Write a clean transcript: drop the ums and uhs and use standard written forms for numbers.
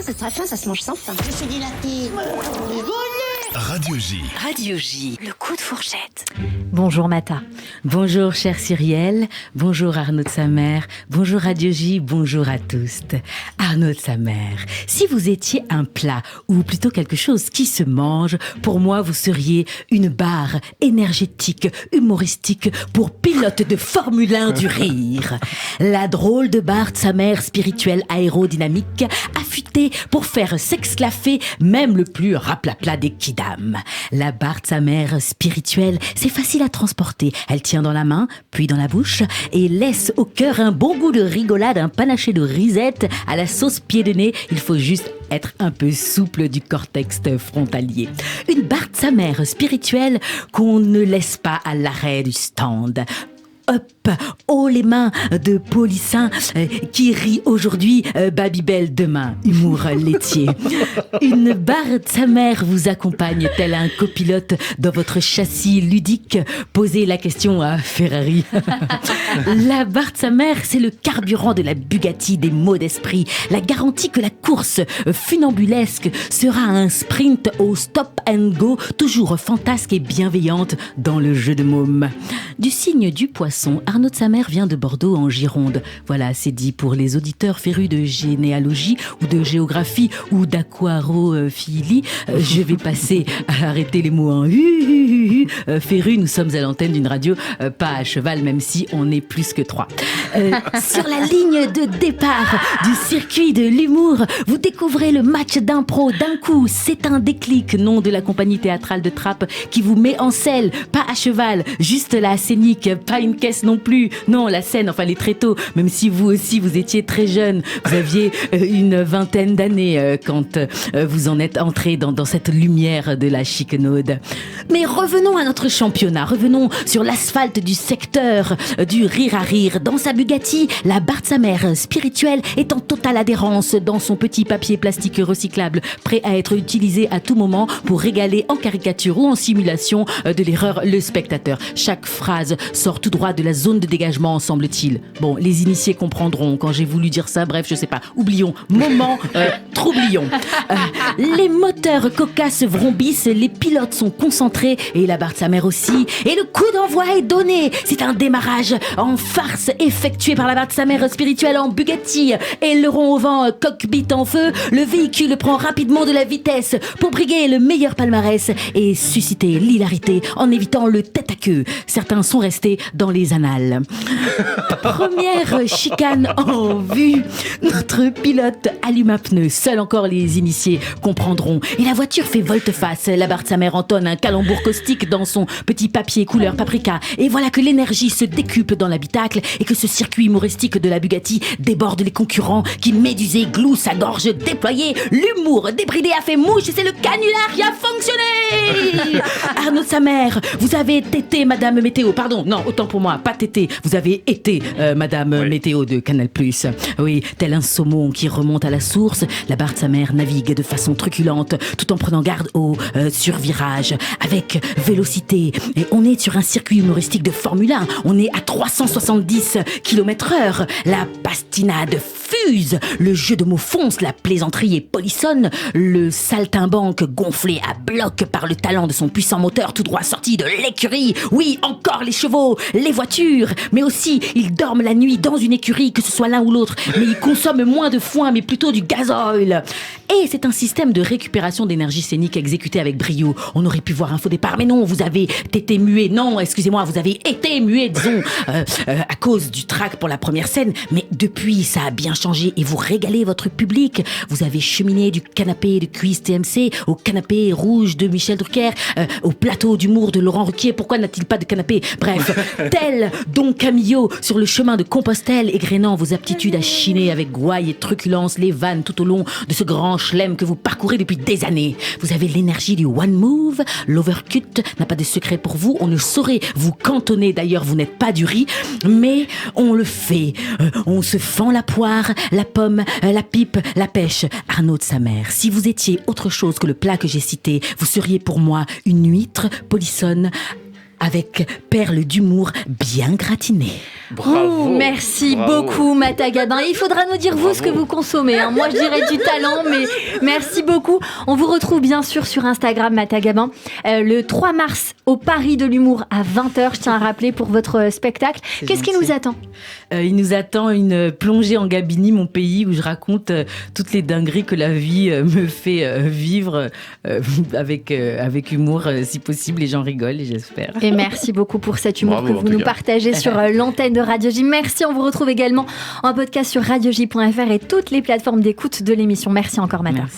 c'est très fin, ça se mange sans faim. Je suis dilaté. Radio J. Radio J, le coup de fourchette. Bonjour Mata. Bonjour cher Cyrielle, bonjour Arnaud de sa mère, bonjour Radio J, bonjour à tous. Arnaud de sa mère, si vous étiez un plat, ou plutôt quelque chose qui se mange, pour moi vous seriez une barre énergétique, humoristique pour pilote de Formule 1 du rire. La drôle de barre de sa mère spirituelle aérodynamique, affûtée pour faire s'exclaffer même le plus raplapla des kidams. La barre de sa mère spirituelle, c'est facile à transporter. Elle tient dans la main, puis dans la bouche, et laisse au cœur un bon goût de rigolade, un panaché de risette à la sauce pied de nez. Il faut juste être un peu souple du cortex frontalier. Une barre de sa mère spirituelle qu'on ne laisse pas à l'arrêt du stand. Hop, haut les mains de Polissin qui rit aujourd'hui, Babybel demain, humour laitier. Une barre de sa mère vous accompagne tel un copilote dans votre châssis ludique. Posez la question à Ferrari. La barre de sa mère, c'est le carburant de la Bugatti des mots d'esprit. La garantie que la course funambulesque sera un sprint au stop and go, toujours fantasque et bienveillante dans le jeu de môme. Du signe du poisson, Arnaud de sa mère vient de Bordeaux en Gironde. Voilà, c'est dit pour les auditeurs férus de généalogie ou de géographie ou d'aquarophilie. Je vais passer à arrêter les mots en férus, nous sommes à l'antenne d'une radio pas à cheval, même si on est plus que 3. Sur la ligne de départ du circuit de l'humour, vous découvrez le match d'impro d'un coup. C'est un déclic, nom de la compagnie théâtrale de Trappes qui vous met en selle, pas à cheval, juste la scénique, pas une caisse non plus. Non, la scène, enfin les tréteaux, même si vous aussi vous étiez très jeune, vous aviez une vingtaine d'années quand vous en êtes entré dans cette lumière de la chiquenaude. Mais revenons à notre championnat, revenons sur l'asphalte du secteur du rire à rire. Dans sa Bugatti, la barre de sa mère spirituelle est en totale adhérence dans son petit papier plastique recyclable, prêt à être utilisé à tout moment pour régaler en caricature ou en simulation de l'erreur le spectateur. Chaque phrase sort tout droit de la zone de dégagement, semble-t-il. Bon, les initiés comprendront quand j'ai voulu dire ça, bref, je sais pas. Oublions, moment troublion. Les moteurs cocasses vrombissent, les pilotes sont concentrés et la barre de sa mère aussi. Et le coup d'envoi est donné. C'est un démarrage en farce effectué par la barre de sa mère spirituelle en Bugatti. Aileron au vent, cockpit en feu, le véhicule prend rapidement de la vitesse pour briguer le meilleur palmarès et susciter l'hilarité en évitant le tête-à-queue. Certains sont restés dans les annales. Première chicane en vue. Notre pilote allume un pneu. Seuls encore les initiés comprendront. Et la voiture fait volte-face. La barre de sa mère entonne un calembour caustique dans son petit papier couleur paprika. Et voilà que l'énergie se décuple dans l'habitacle et que ce circuit humoristique de la Bugatti déborde les concurrents qui, médusés, gloussent à gorge déployée. L'humour débridé a fait mouche et c'est le canular qui a fonctionné. Arnaud de sa mère, vous avez tété Madame Météo. Pardon, non, autant pour moi, pas tété. Vous avez été Madame Météo de Canal+. Oui, tel un saumon qui remonte à la source, la barre de sa mère navigue de façon truculente tout en prenant garde au survirage avec vélocité. Et on est sur un circuit humoristique de Formule 1. On est à 370 km/h. La pastinade fuse, le jeu de mots fonce, la plaisanterie est polissonne, le saltimbanque gonflé à bloc par le talent de son puissant moteur tout droit sorti de l'écurie. Oui, encore les chevaux, les voitures, mais aussi ils dorment la nuit dans une écurie, que ce soit l'un ou l'autre, mais ils consomment moins de foin, mais plutôt du gasoil. Et c'est un système de récupération d'énergie scénique exécuté avec brio. On aurait pu voir un faux départ, mais non, vous avez été muet. Non, excusez-moi, vous avez été muet, disons, à cause du track pour la première scène. Mais depuis, ça a bien changé et vous régalez votre public. Vous avez cheminé du canapé de cuisse TMC au canapé rouge de Michel Drucker, au plateau d'humour de Laurent Ruquier. Pourquoi n'a-t-il pas de canapé? Bref, tel Don Camillo sur le chemin de Compostelle, égrénant vos aptitudes à chiner avec gouaille et truculence les vannes tout au long de ce grand chelem que vous parcourez depuis des années. Vous avez l'énergie du one move, l'overcut n'a pas de secret pour vous, on ne saurait vous cantonner, d'ailleurs vous n'êtes pas du riz, mais on le fait. On se fend la poire, la pomme, la pipe, la pêche. Arnaud de sa mère, si vous étiez autre chose que le plat que j'ai cité, vous seriez pour moi une huître polissonne avec perles d'humour bien gratinées. Bravo. Merci beaucoup, Mata Gabin. Il faudra nous dire, vous, ce que vous consommez. Moi, je dirais du talent, mais merci beaucoup. On vous retrouve bien sûr sur Instagram, Mata Gabin, le 3 mars au Paris de l'Humour à 20h. Je tiens à rappeler pour votre spectacle. Qu'est-ce qui nous attend ? Il nous attend une plongée en Gabini, mon pays, où je raconte toutes les dingueries que la vie me fait vivre avec humour, si possible. Les gens rigolent, j'espère. Et merci beaucoup pour cet humour Bravo, que vous nous partagez sur l'antenne de Radio J. Merci, on vous retrouve également en podcast sur radioj.fr et toutes les plateformes d'écoute de l'émission. Merci encore, Mata. Merci.